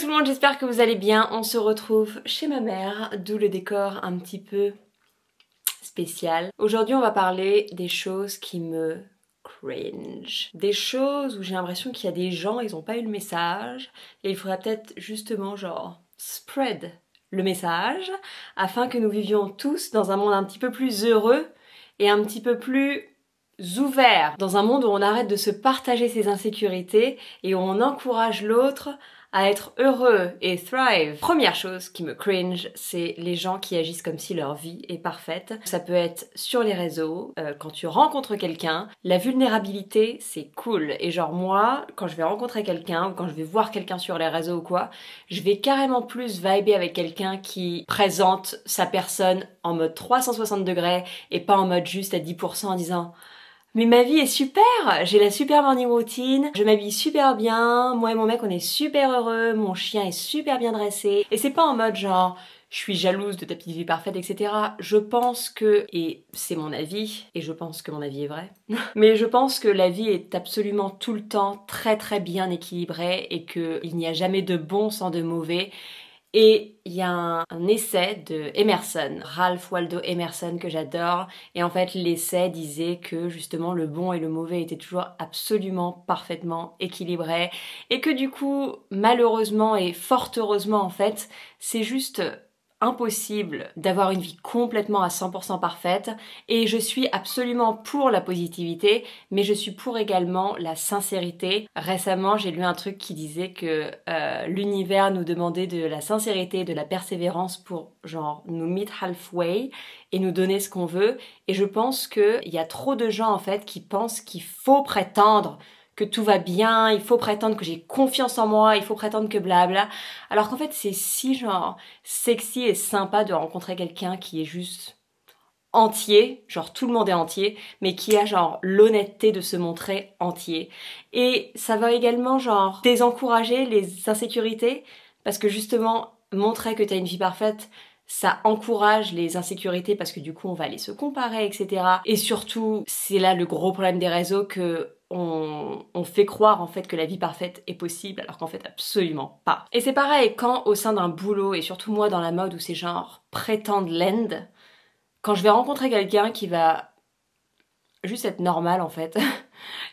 tout le monde, j'espère que vous allez bien. On se retrouve chez ma mère, d'où le décor un petit peu spécial. Aujourd'hui, on va parler des choses qui me cringe. Des choses où j'ai l'impression qu'il y a des gens, ils ont pas eu le message et il faudrait peut-être justement genre spread le message afin que nous vivions tous dans un monde un petit peu plus heureux et un petit peu plus ouvert, dans un monde où on arrête de se partager ses insécurités et où on encourage l'autre à être heureux et thrive. Première chose qui me cringe, c'est les gens qui agissent comme si leur vie est parfaite. Ça peut être sur les réseaux, quand tu rencontres quelqu'un, la vulnérabilité c'est cool. Et genre moi, quand je vais rencontrer quelqu'un ou quand je vais voir quelqu'un sur les réseaux ou quoi, je vais carrément plus vibrer avec quelqu'un qui présente sa personne en mode 360 degrés et pas en mode juste à 10% en disant mais ma vie est super, j'ai la super morning routine, je m'habille super bien, moi et mon mec on est super heureux, mon chien est super bien dressé. Et c'est pas en mode genre je suis jalouse de ta petite vie parfaite, etc. Je pense que, et c'est mon avis, et je pense que mon avis est vrai, mais je pense que la vie est absolument tout le temps très très bien équilibrée et qu'il n'y a jamais de bon sans de mauvais. Et il y a un essai de Emerson, Ralph Waldo Emerson, que j'adore. Et en fait, l'essai disait que justement le bon et le mauvais étaient toujours absolument parfaitement équilibrés. Et que du coup, malheureusement et fort heureusement en fait, c'est juste impossible d'avoir une vie complètement à 100% parfaite. Et je suis absolument pour la positivité, mais je suis pour également la sincérité. Récemment, j'ai lu un truc qui disait que l'univers nous demandait de la sincérité, de la persévérance pour genre nous meet halfway et nous donner ce qu'on veut. Et je pense qu'il y a trop de gens en fait qui pensent qu'il faut prétendre que tout va bien, il faut prétendre que j'ai confiance en moi, il faut prétendre que blabla. Alors qu'en fait c'est si genre sexy et sympa de rencontrer quelqu'un qui est juste entier, genre tout le monde est entier, mais qui a genre l'honnêteté de se montrer entier. Et ça va également genre désencourager les insécurités, parce que justement montrer que t'as une vie parfaite, ça encourage les insécurités parce que du coup on va aller se comparer, etc. Et surtout, c'est là le gros problème des réseaux que on fait croire en fait que la vie parfaite est possible alors qu'en fait absolument pas. Et c'est pareil quand au sein d'un boulot, et surtout moi dans la mode où c'est genre pretend land, quand je vais rencontrer quelqu'un qui va juste être normal en fait,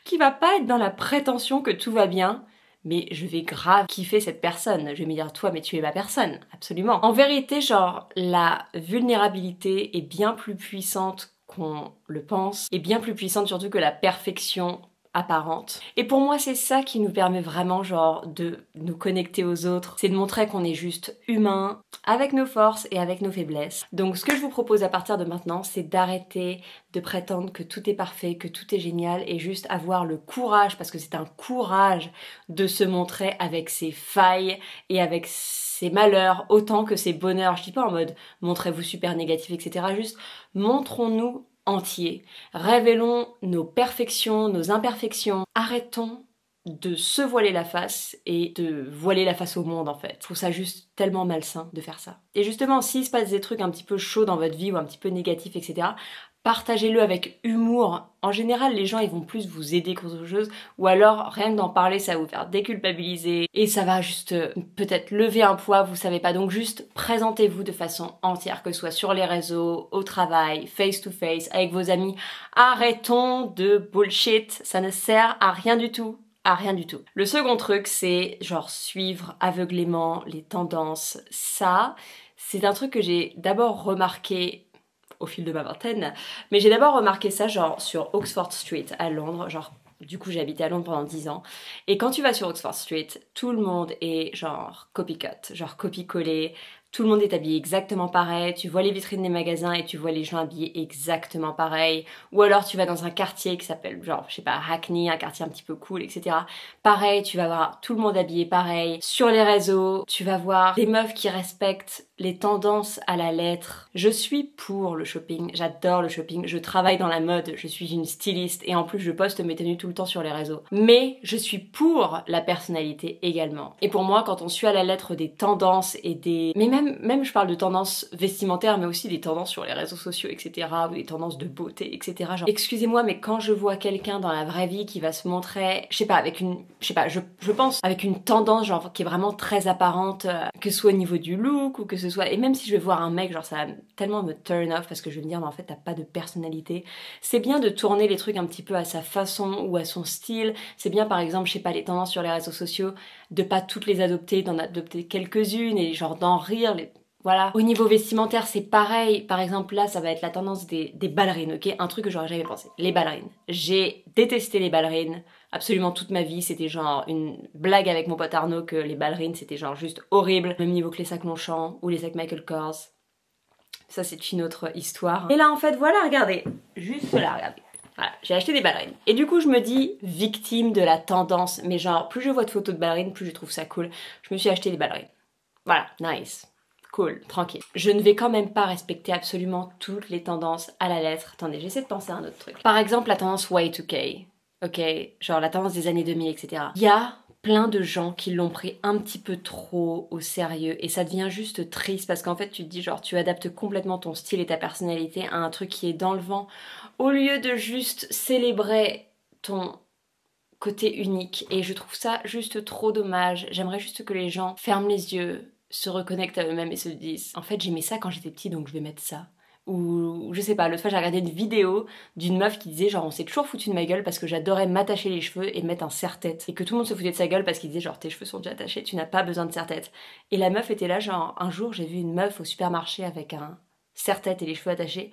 qui va pas être dans la prétention que tout va bien, mais je vais grave kiffer cette personne. Je vais me dire, toi, mais tu es ma personne, absolument. En vérité, genre, la vulnérabilité est bien plus puissante qu'on le pense, et bien plus puissante surtout que la perfection apparente. Et pour moi, c'est ça qui nous permet vraiment genre de nous connecter aux autres, c'est de montrer qu'on est juste humain, avec nos forces et avec nos faiblesses. Donc ce que je vous propose à partir de maintenant, c'est d'arrêter de prétendre que tout est parfait, que tout est génial, et juste avoir le courage, parce que c'est un courage de se montrer avec ses failles et avec ses malheurs autant que ses bonheurs. Je dis pas en mode montrez-vous super négatif, etc. Juste montrons-nous entiers. Révélons nos perfections, nos imperfections. Arrêtons de se voiler la face et de voiler la face au monde en fait. Je trouve ça juste tellement malsain de faire ça. Et justement, s'il se passe des trucs un petit peu chauds dans votre vie ou un petit peu négatifs, etc., partagez-le avec humour. En général, les gens ils vont plus vous aider qu'autre chose, ou alors rien que d'en parler, ça va vous faire déculpabiliser et ça va juste peut-être lever un poids, vous savez pas. Donc juste présentez-vous de façon entière, que ce soit sur les réseaux, au travail, face to face, avec vos amis. Arrêtons de bullshit, ça ne sert à rien du tout. À rien du tout. Le second truc, c'est genre suivre aveuglément les tendances. Ça, c'est un truc que j'ai d'abord remarqué au fil de ma vingtaine, mais j'ai d'abord remarqué ça genre sur Oxford Street à Londres, genre du coup j'ai habité à Londres pendant 10 ans, et quand tu vas sur Oxford Street, tout le monde est genre copycat, genre copie-coller, tout le monde est habillé exactement pareil, tu vois les vitrines des magasins et tu vois les gens habillés exactement pareil, ou alors tu vas dans un quartier qui s'appelle genre, je sais pas, Hackney, un quartier un petit peu cool, etc. Pareil, tu vas voir tout le monde habillé pareil. Sur les réseaux, tu vas voir des meufs qui respectent les tendances à la lettre. Je suis pour le shopping, j'adore le shopping, je travaille dans la mode, je suis une styliste et en plus je poste mes tenues tout le temps sur les réseaux. Mais je suis pour la personnalité également. Et pour moi, quand on suit à la lettre des tendances et des... mais même même je parle de tendances vestimentaires, mais aussi des tendances sur les réseaux sociaux, etc. ou des tendances de beauté, etc. Genre, excusez-moi, mais quand je vois quelqu'un dans la vraie vie qui va se montrer, je sais pas, avec une, je sais pas, je pense avec une tendance genre qui est vraiment très apparente, que ce soit au niveau du look ou que ce soit, et même si je vais voir un mec, genre ça va tellement me turn off parce que je vais me dire mais en fait t'as pas de personnalité. C'est bien de tourner les trucs un petit peu à sa façon ou à son style. C'est bien par exemple, je sais pas, les tendances sur les réseaux sociaux, de pas toutes les adopter, d'en adopter quelques-unes et genre d'en rire. Voilà. Au niveau vestimentaire, c'est pareil. Par exemple, là, ça va être la tendance des ballerines, ok? Un truc que j'aurais jamais pensé. Les ballerines. J'ai détesté les ballerines absolument toute ma vie. C'était genre une blague avec mon pote Arnaud que les ballerines, c'était genre juste horrible. Même niveau que les sacs Longchamp ou les sacs Michael Kors. Ça, c'est une autre histoire. Et là, en fait, voilà, regardez. Juste là, regardez. Voilà, j'ai acheté des ballerines. Et du coup, je me dis, victime de la tendance. Mais genre, plus je vois de photos de ballerines, plus je trouve ça cool. Je me suis acheté des ballerines. Voilà, nice. Cool, tranquille. Je ne vais quand même pas respecter absolument toutes les tendances à la lettre. Attendez, j'essaie de penser à un autre truc. Par exemple, la tendance Y2K. Ok, genre la tendance des années 2000, etc. Il y a plein de gens qui l'ont pris un petit peu trop au sérieux et ça devient juste triste parce qu'en fait tu te dis genre tu adaptes complètement ton style et ta personnalité à un truc qui est dans le vent au lieu de juste célébrer ton côté unique et je trouve ça juste trop dommage. J'aimerais juste que les gens ferment les yeux, se reconnectent à eux-mêmes et se disent en fait j'aimais ça quand j'étais petit donc je vais mettre ça. Ou je sais pas, l'autre fois j'ai regardé une vidéo d'une meuf qui disait genre on s'est toujours foutu de ma gueule parce que j'adorais m'attacher les cheveux et mettre un serre-tête. Et que tout le monde se foutait de sa gueule parce qu'il disait genre tes cheveux sont déjà attachés, tu n'as pas besoin de serre-tête. Et la meuf était là genre un jour j'ai vu une meuf au supermarché avec un serre-tête et les cheveux attachés.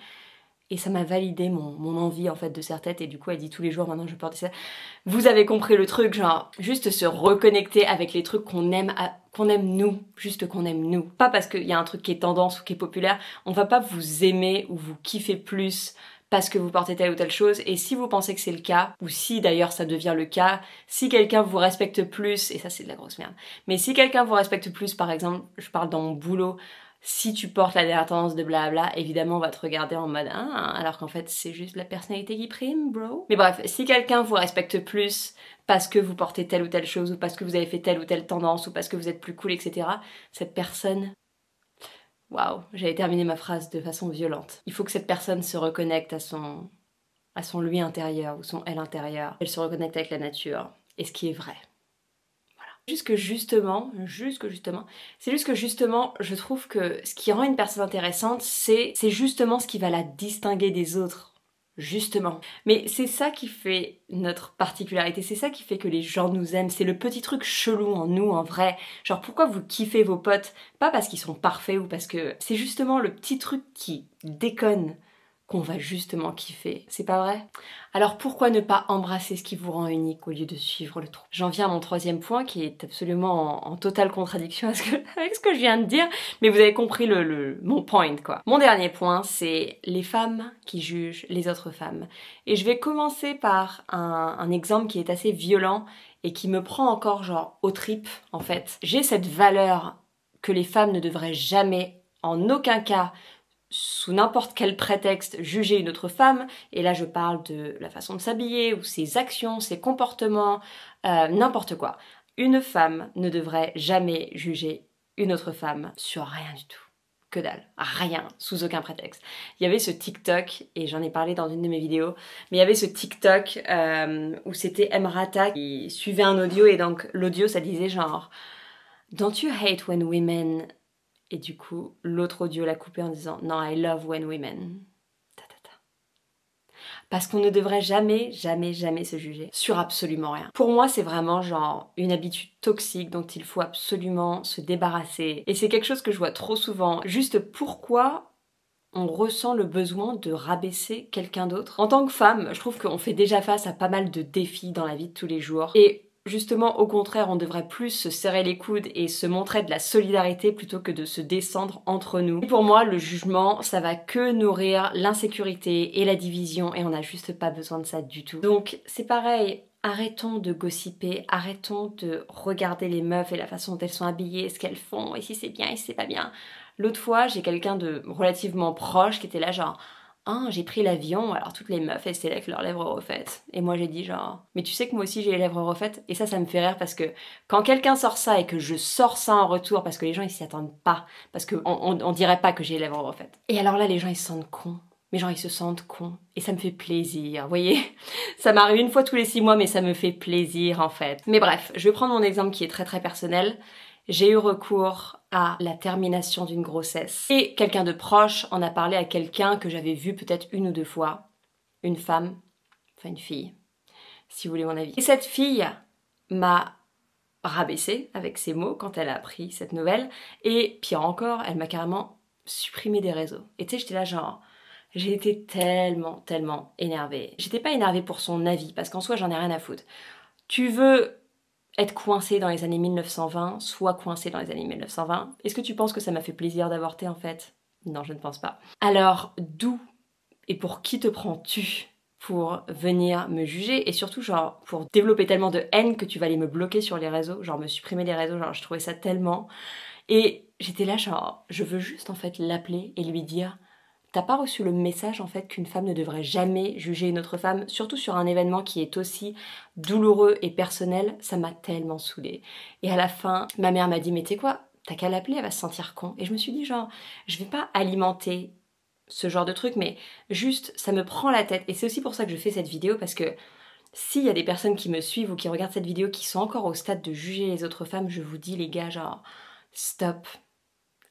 Et ça m'a validé mon envie en fait de serre-tête et du coup elle dit tous les jours maintenant je porte ça. Vous avez compris le truc, genre juste se reconnecter avec les trucs qu'on aime nous, juste qu'on aime nous. Pas parce qu'il y a un truc qui est tendance ou qui est populaire, on va pas vous aimer ou vous kiffer plus parce que vous portez telle ou telle chose et si vous pensez que c'est le cas, ou si d'ailleurs ça devient le cas, si quelqu'un vous respecte plus, et ça c'est de la grosse merde, mais si quelqu'un vous respecte plus, par exemple, je parle dans mon boulot, si tu portes la dernière tendance de blabla, évidemment on va te regarder en mode ah, alors qu'en fait c'est juste la personnalité qui prime, bro. Mais bref, si quelqu'un vous respecte plus parce que vous portez telle ou telle chose, ou parce que vous avez fait telle ou telle tendance, ou parce que vous êtes plus cool, etc., cette personne... Waouh, j'avais terminé ma phrase de façon violente. Il faut que cette personne se reconnecte à son lui intérieur, ou son elle intérieur. Elle se reconnecte avec la nature, et ce qui est vrai. C'est juste que justement, je trouve que ce qui rend une personne intéressante, c'est justement ce qui va la distinguer des autres. Justement. Mais c'est ça qui fait notre particularité, c'est ça qui fait que les gens nous aiment, c'est le petit truc chelou en nous, en vrai. Genre pourquoi vous kiffez vos potes? Pas parce qu'ils sont parfaits ou parce que... C'est justement le petit truc qui déconne qu'on va justement kiffer, c'est pas vrai? Alors pourquoi ne pas embrasser ce qui vous rend unique au lieu de suivre le trou? J'en viens à mon troisième point qui est absolument en totale contradiction avec ce que je viens de dire, mais vous avez compris mon point quoi. Mon dernier point, c'est les femmes qui jugent les autres femmes. Et je vais commencer par un exemple qui est assez violent et qui me prend encore genre aux tripes en fait. J'ai cette valeur que les femmes ne devraient jamais, en aucun cas, sous n'importe quel prétexte, juger une autre femme, et là je parle de la façon de s'habiller, ou ses actions, ses comportements, n'importe quoi. Une femme ne devrait jamais juger une autre femme sur rien du tout. Que dalle, rien, sous aucun prétexte. Il y avait ce TikTok, et j'en ai parlé dans une de mes vidéos, mais il y avait ce TikTok où c'était Emrata qui suivait un audio, et donc l'audio ça disait genre « Don't you hate when women... » Et du coup, l'autre audio l'a coupé en disant « Non, I love when women... » Parce qu'on ne devrait jamais, jamais, jamais se juger sur absolument rien. Pour moi, c'est vraiment genre une habitude toxique dont il faut absolument se débarrasser. Et c'est quelque chose que je vois trop souvent. Juste pourquoi on ressent le besoin de rabaisser quelqu'un d'autre. En tant que femme, je trouve qu'on fait déjà face à pas mal de défis dans la vie de tous les jours. Et justement, au contraire, on devrait plus se serrer les coudes et se montrer de la solidarité plutôt que de se descendre entre nous. Et pour moi, le jugement, ça va que nourrir l'insécurité et la division et on n'a juste pas besoin de ça du tout. Donc c'est pareil, arrêtons de gossiper, arrêtons de regarder les meufs et la façon dont elles sont habillées, ce qu'elles font, et si c'est bien et si c'est pas bien. L'autre fois, j'ai quelqu'un de relativement proche qui était là genre ah, j'ai pris l'avion, alors toutes les meufs elles étaient là avec leurs lèvres refaites. Et moi j'ai dit genre, mais tu sais que moi aussi j'ai les lèvres refaites. Et ça me fait rire parce que quand quelqu'un sort ça et que je sors ça en retour, parce que les gens ils s'y attendent pas, parce qu'on dirait pas que j'ai les lèvres refaites. Et alors là les gens ils se sentent cons. Mais genre ils se sentent cons. Et ça me fait plaisir, vous voyez. Ça m'arrive une fois tous les 6 mois mais ça me fait plaisir en fait. Mais bref, je vais prendre mon exemple qui est très personnel. J'ai eu recours à la termination d'une grossesse. Et quelqu'un de proche en a parlé à quelqu'un que j'avais vu peut-être 1 ou 2 fois. Une femme, enfin une fille, si vous voulez mon avis. Et cette fille m'a rabaissée avec ses mots quand elle a appris cette nouvelle. Et pire encore, elle m'a carrément supprimé des réseaux. Et tu sais, j'étais là genre... J'ai été tellement énervée. J'étais pas énervée pour son avis, parce qu'en soi, j'en ai rien à foutre. Tu veux être coincé dans les années 1920, soit coincé dans les années 1920. Est-ce que tu penses que ça m'a fait plaisir d'avorter en fait? Non, je ne pense pas. Alors, d'où et pour qui te prends-tu pour venir me juger et surtout genre pour développer tellement de haine que tu vas aller me bloquer sur les réseaux, genre me supprimer les réseaux, genre je trouvais ça tellement... Et j'étais là genre, je veux juste en fait l'appeler et lui dire... T'as pas reçu le message en fait qu'une femme ne devrait jamais juger une autre femme, surtout sur un événement qui est aussi douloureux et personnel, ça m'a tellement saoulée. Et à la fin, ma mère m'a dit mais tu sais quoi, t'as qu'à l'appeler, elle va se sentir con. Et je me suis dit genre, je vais pas alimenter ce genre de truc, mais juste ça me prend la tête. Et c'est aussi pour ça que je fais cette vidéo, parce que s'il y a des personnes qui me suivent ou qui regardent cette vidéo qui sont encore au stade de juger les autres femmes, je vous dis les gars genre, stop,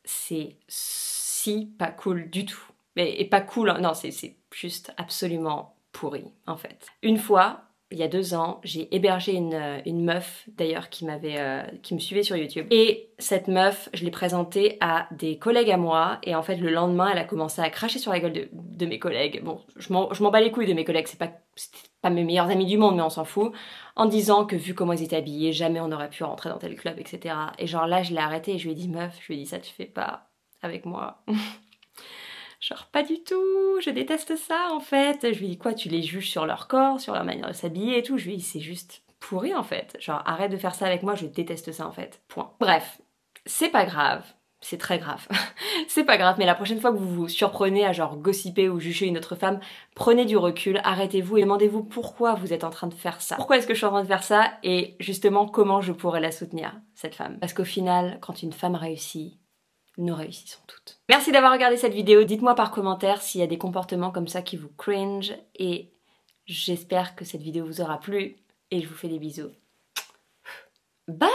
c'est si pas cool du tout. Et pas cool, hein. Non, c'est juste absolument pourri, en fait. Une fois, il y a 2 ans, j'ai hébergé une meuf, d'ailleurs, qui me suivait sur YouTube. Et cette meuf, je l'ai présentée à des collègues à moi, et en fait, le lendemain, elle a commencé à cracher sur la gueule de mes collègues. Bon, je m'en bats les couilles de mes collègues, c'était pas mes meilleurs amis du monde, mais on s'en fout, en disant que vu comment ils étaient habillés, jamais on n'aurait pu rentrer dans tel club, etc. Et genre là, je l'ai arrêtée et je lui ai dit, meuf, je lui ai dit, ça tu fais pas avec moi. Genre pas du tout, je déteste ça en fait. Je lui dis quoi, tu les juges sur leur corps, sur leur manière de s'habiller et tout. Je lui dis c'est juste pourri en fait. Genre arrête de faire ça avec moi, je déteste ça en fait. Point. Bref, c'est pas grave. C'est très grave. C'est pas grave, mais la prochaine fois que vous vous surprenez à genre gossiper ou juger une autre femme, prenez du recul, arrêtez-vous et demandez-vous pourquoi vous êtes en train de faire ça. Pourquoi est-ce que je suis en train de faire ça et justement comment je pourrais la soutenir, cette femme. Parce qu'au final, quand une femme réussit, nous réussissons toutes. Merci d'avoir regardé cette vidéo. Dites-moi par commentaire s'il y a des comportements comme ça qui vous cringe et j'espère que cette vidéo vous aura plu et je vous fais des bisous. Bye!